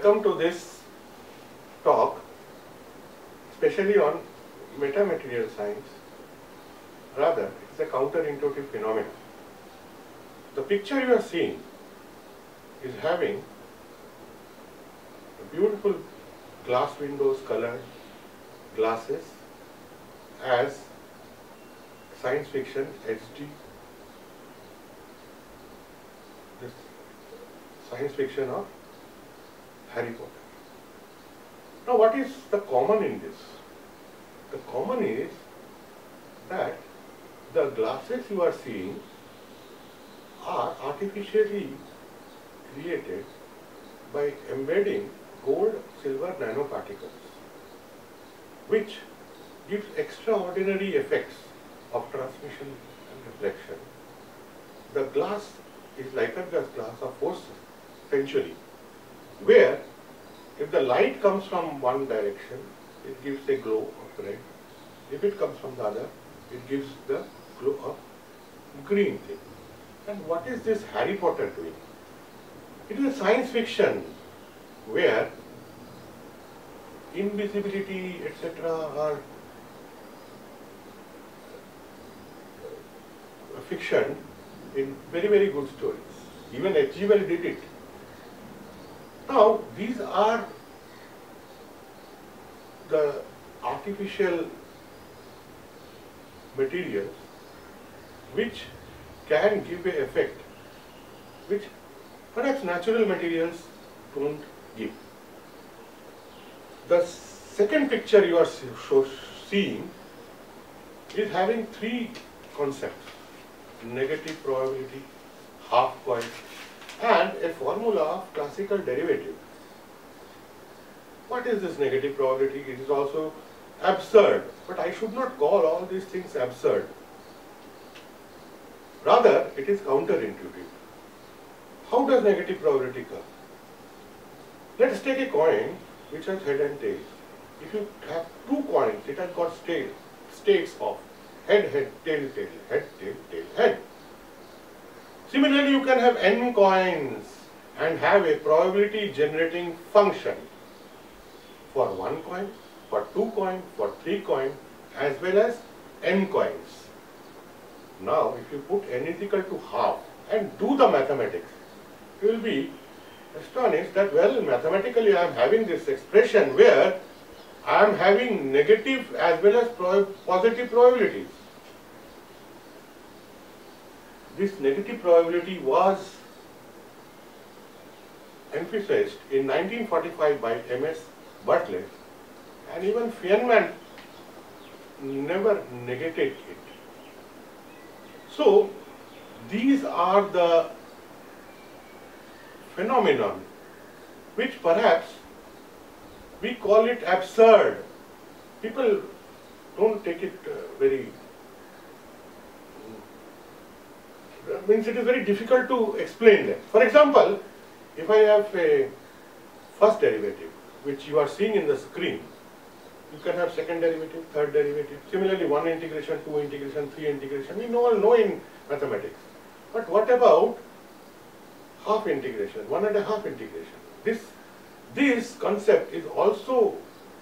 Welcome to this talk, especially on metamaterial science. Rather, it is a counterintuitive phenomenon. The picture you are seeing is having beautiful glass windows, colored glasses as science fiction HD. This science fiction of Harry Potter. Now, what is the common in this? The common is that the glasses you are seeing are artificially created by embedding gold, silver nanoparticles, which gives extraordinary effects of transmission and reflection. The glass is like a glass of 4th century, where if the light comes from one direction, it gives a glow of red. If it comes from the other, it gives the glow of green thing. And what is this Harry Potter doing? It is a science fiction where invisibility, etc. are fiction in very, very good stories. Even H.G. Wells did it. Now, these are the artificial materials which can give an effect which perhaps natural materials don't give. The second picture you are seeing is having 3 concepts: negative probability, half coil, and a formula of classical derivative. What is this negative probability? It is also absurd, but I should not call all these things absurd. Rather, it is counterintuitive. How does negative probability come? Let us take a coin which has head and tail. If you have 2 coins, it has got states of head, head, tail, tail, head, tail, tail, head. Similarly, you can have n coins and have a probability generating function for 1 coin, for 2 coins, for 3 coins, as well as n coins. Now, if you put n is equal to half and do the mathematics, you will be astonished that, well, mathematically I am having this expression where I am having negative as well as positive probabilities. This negative probability was emphasized in 1945 by M.S. Bartlett, and even Feynman never negated it. So, these are the phenomenon which perhaps we call it absurd. People don't take it means it is very difficult to explain them. For example, if I have a first derivative, which you are seeing in the screen, you can have second derivative, third derivative, similarly 1 integration, 2 integration, 3 integration, we all know in mathematics. But what about half integration, 1.5 integration? This concept is also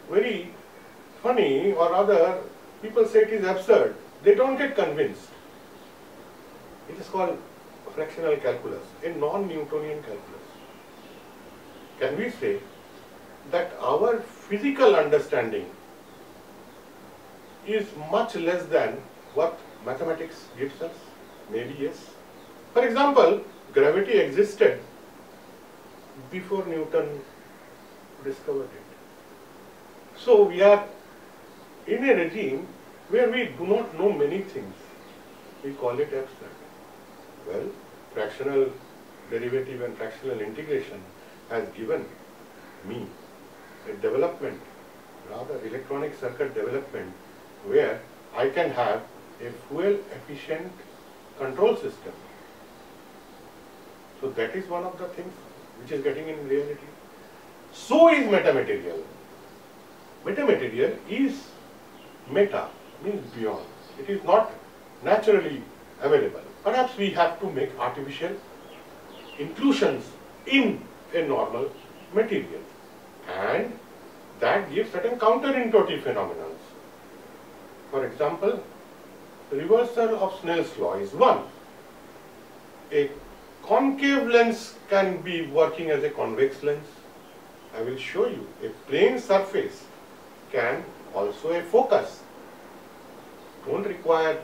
very funny, or rather people say it is absurd. They don't get convinced. It is called fractional calculus, a non-Newtonian calculus. Can we say that our physical understanding is much less than what mathematics gives us? Maybe yes. For example, gravity existed before Newton discovered it. So we are in a regime where we do not know many things. We call it abstract. Well, fractional derivative and fractional integration has given me a development, rather electronic circuit development, where I can have a fuel efficient control system. So that is one of the things which is getting in reality. So is metamaterial. Metamaterial is meta, means beyond. It is not naturally available. Perhaps we have to make artificial inclusions in a normal material, and that gives certain counterintuitive phenomena. For example, reversal of Snell's law is one. A concave lens can be working as a convex lens. I will show you. A plane surface can also a focus. Don't require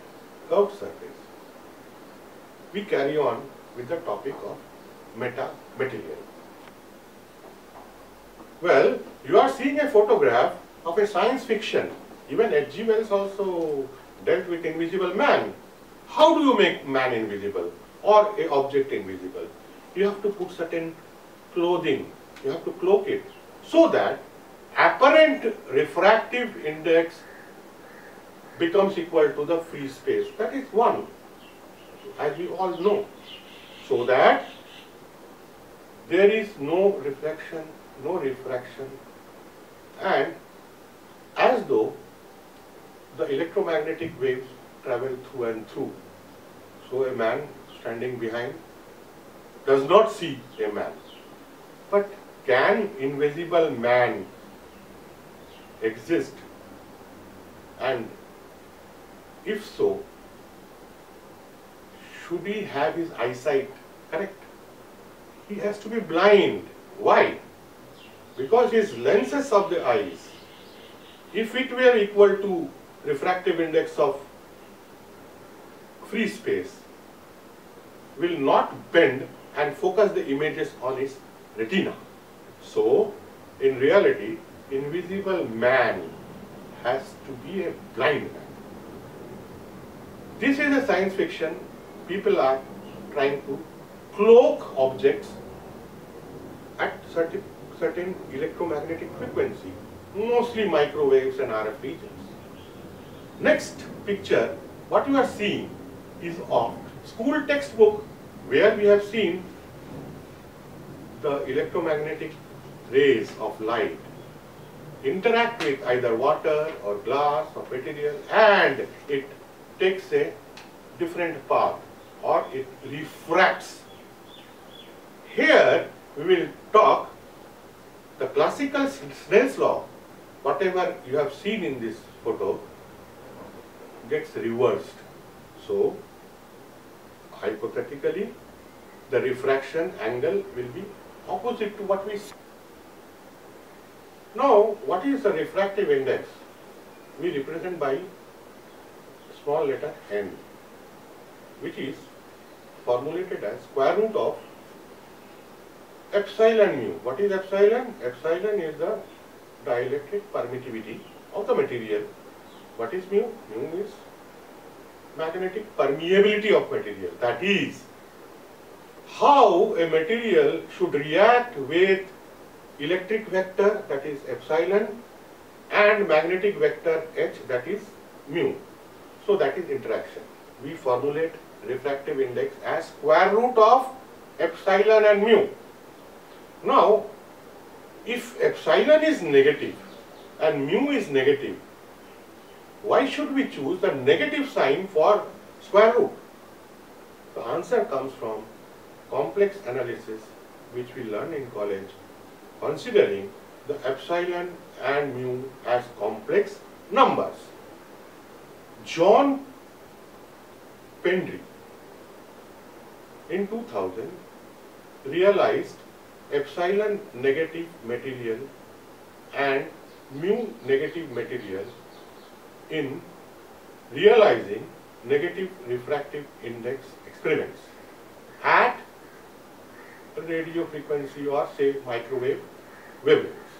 curved surface. We carry on with the topic of metamaterial. Well, you are seeing a photograph of a science fiction. Even H.G. Wells also dealt with invisible man. How do you make man invisible or an object invisible? You have to put certain clothing, you have to cloak it so that apparent refractive index becomes equal to the free space. That is one, as we all know. So that there is no reflection, no refraction, and as though the electromagnetic waves travel through and through. So a man standing behind does not see a man. But can invisible man exist? And if so, should he have his eyesight correct? He has to be blind. Why? Because his lenses of the eyes, if it were equal to refractive index of free space, will not bend and focus the images on his retina. So, in reality, invisible man has to be a blind man. This is a science fiction. People are trying to cloak objects at certain electromagnetic frequency, mostly microwaves and RF regions. Next picture, what you are seeing is of school textbook where we have seen the electromagnetic rays of light interact with either water or glass or material, and it takes a different path or it refracts. Here we will talk the classical Snell's law. Whatever you have seen in this photo gets reversed. So, hypothetically, the refraction angle will be opposite to what we see. Now, what is the refractive index? We represent by small letter n, which is formulated as square root of epsilon mu. What is epsilon? Epsilon is the dielectric permittivity of the material. What is mu? Mu is magnetic permeability of material. That is, how a material should react with electric vector, that is epsilon, and magnetic vector h, that is mu. So that is interaction. We formulate refractive index as square root of epsilon and mu. Now, if epsilon is negative and mu is negative, why should we choose the negative sign for square root? The answer comes from complex analysis which we learn in college, considering the epsilon and mu as complex numbers. John Pendry in 2000 realized epsilon negative material and mu negative material in realizing negative refractive index experiments at radio frequency or say microwave wavelengths.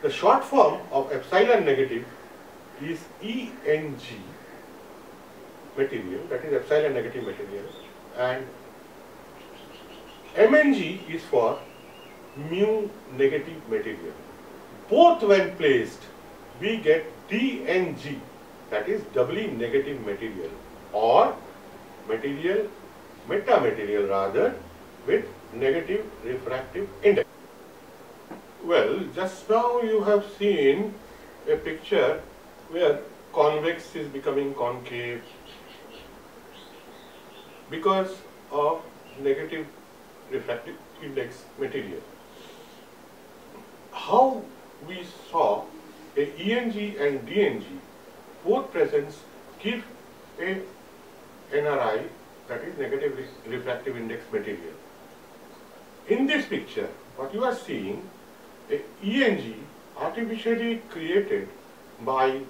The short form of epsilon negative is ENG material, that is epsilon negative material, and MNG is for mu negative material. Both when placed, we get DNG, that is doubly negative material, or material, metamaterial rather, with negative refractive index. Well, just now you have seen a picture where convex is becoming concave because of negative refractive index material. how we saw a ENG and DNG, both presents give a NRI, that is negative refractive index material. In this picture, what you are seeing, a ENG artificially created by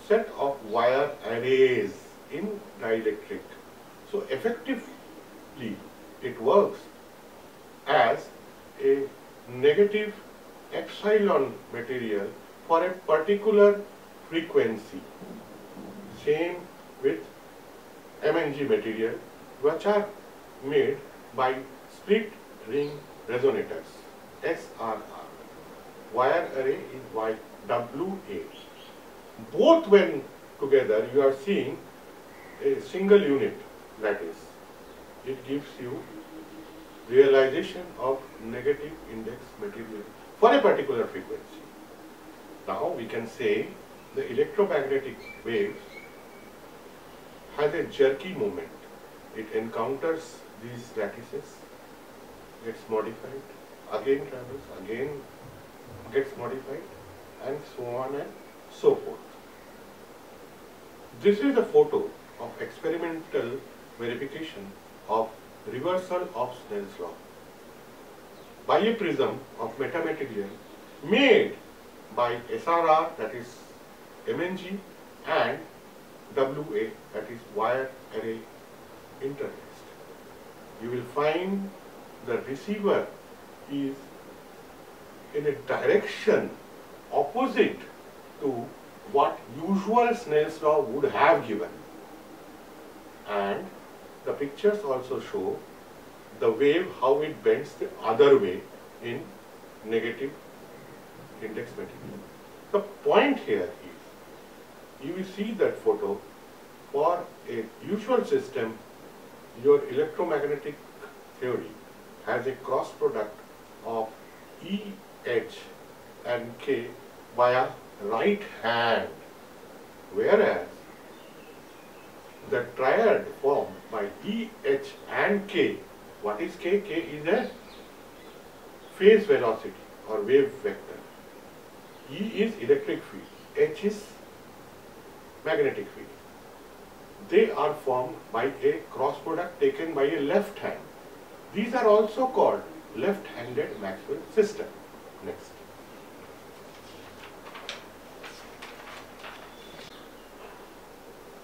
set of wire arrays in dielectric. So effectively it works as a negative epsilon material for a particular frequency. Same with MNG material, which are made by split ring resonators, SRR. Wire array is YWA. Both when together you are seeing a single unit, that is, it gives you realization of negative index material for a particular frequency. Now we can say the electromagnetic waves has a jerky moment. It encounters these lattices, gets modified, again travels, again gets modified, and so on and so forth. This is a photo of experimental verification of reversal of Snell's law by a prism of metamaterial made by SRR, that is MNG, and WA, that is wire array interlaced. You will find the receiver is in a direction opposite to what usual Snell's law would have given. And the pictures also show the wave, how it bends the other way in negative index material. The point here is, you will see that photo, for a usual system, your electromagnetic theory has a cross product of E, H and K via right hand, whereas the triad formed by E, H and K, what is K? K is a phase velocity or wave vector. E is electric field, H is magnetic field. They are formed by a cross product taken by a left hand. These are also called left-handed Maxwell system. Next.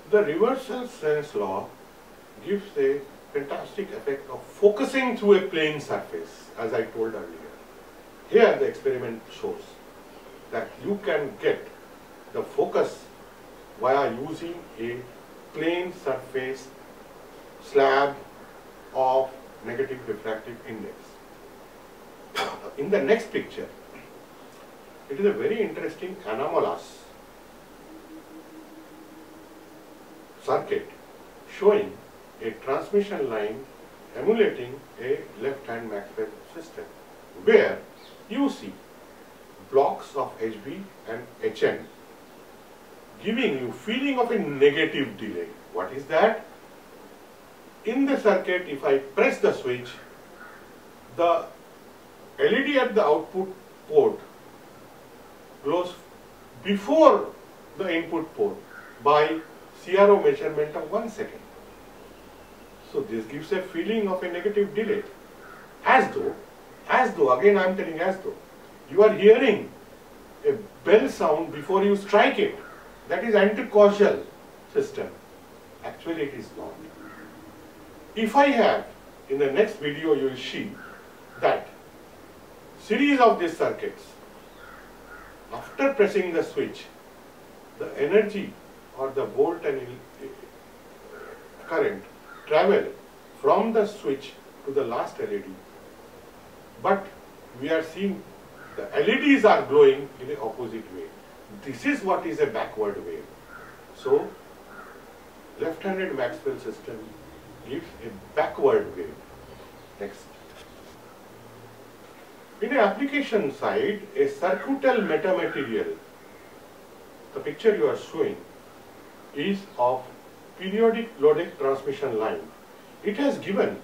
The reversal Snell's law gives a fantastic effect of focusing through a plane surface, as I told earlier. Here the experiment shows that you can get the focus via using a plane surface slab of negative refractive index. In the next picture, it is a very interesting anomalous circuit showing a transmission line emulating a left-hand Maxwell system, where you see blocks of HB and HN giving you feeling of a negative delay. What is that? In the circuit, if I press the switch, the LED at the output port glows before the input port by CRO measurement of 1 second. So this gives a feeling of a negative delay. As though, again I am telling as though, you are hearing a bell sound before you strike it. That is anti-causal system. Actually it is not. If I have, in the next video you will see that series of these circuits, after pressing the switch, the energy or the volt and current travel from the switch to the last LED, but we are seeing the LEDs are glowing in the opposite way. This is what is a backward wave. So left-handed Maxwell system gives a backward wave. Next. In the application side, a circuital metamaterial, the picture you are showing is of periodic loaded transmission line. It has given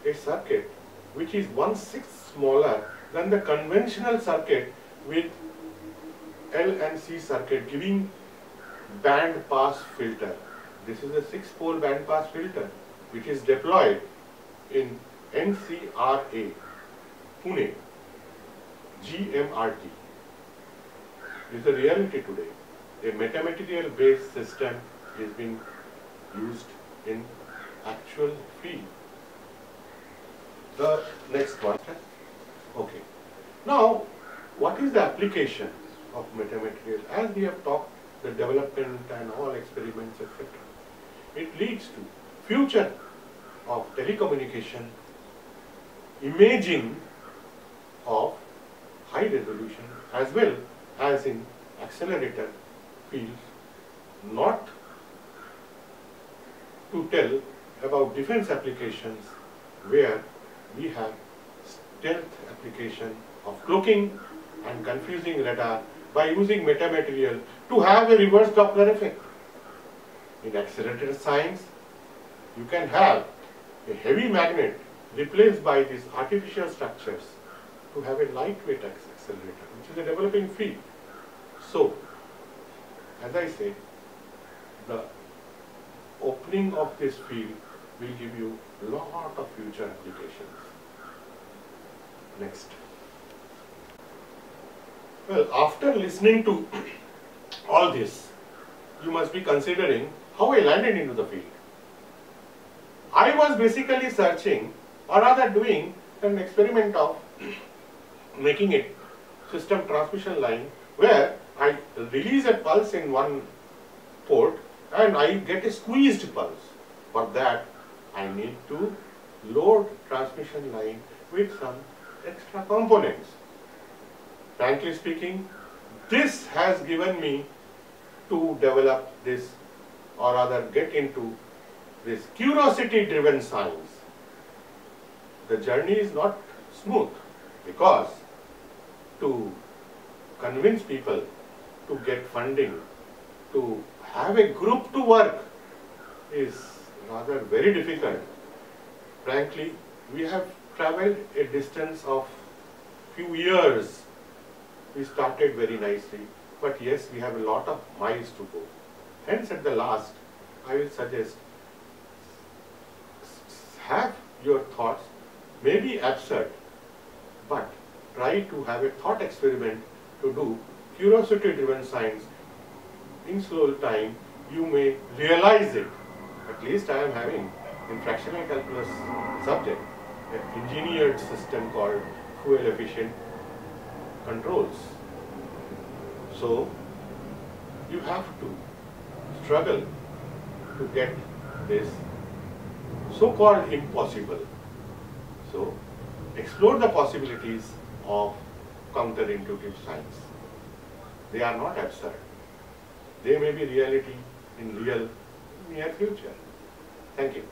a circuit which is 1/6 smaller than the conventional circuit with L and C circuit giving band pass filter. This is a 6-pole band pass filter which is deployed in NCRA, Pune, GMRT. This is a reality today. A metamaterial based system is being used in actual field. The next one. Okay. Now, what is the application of metamaterial? As we have talked, the development and all experiments, etc. It leads to future of telecommunication, imaging of high resolution, as well as in accelerator fields, not to tell about defense applications where we have stealth application of cloaking and confusing radar by using metamaterial to have a reverse Doppler effect. In accelerator science, you can have a heavy magnet replaced by these artificial structures to have a lightweight accelerator, which is a developing field. So, as I said, the opening of this field will give you a lot of future applications. Next. Well, after listening to all this, you must be considering how I landed into the field. I was basically searching, or rather doing an experiment of making a system transmission line where I release a pulse in one port and I get a squeezed pulse. For that, I need to load transmission line with some extra components. Frankly speaking, this has given me to develop this, or rather get into this curiosity driven science. The journey is not smooth because to convince people to get funding, to have a group to work is rather very difficult. Frankly, we have traveled a distance of few years. We started very nicely, but yes, we have a lot of miles to go. Hence, at the last, I will suggest have your thoughts, maybe absurd, but try to have a thought experiment to do curiosity-driven science. In slow time, you may realize it. At least I am having in fractional calculus subject an engineered system called fuel efficient controls. So you have to struggle to get this so-called impossible. So explore the possibilities of counterintuitive science. They are not absurd. They may be reality in real near future. Thank you.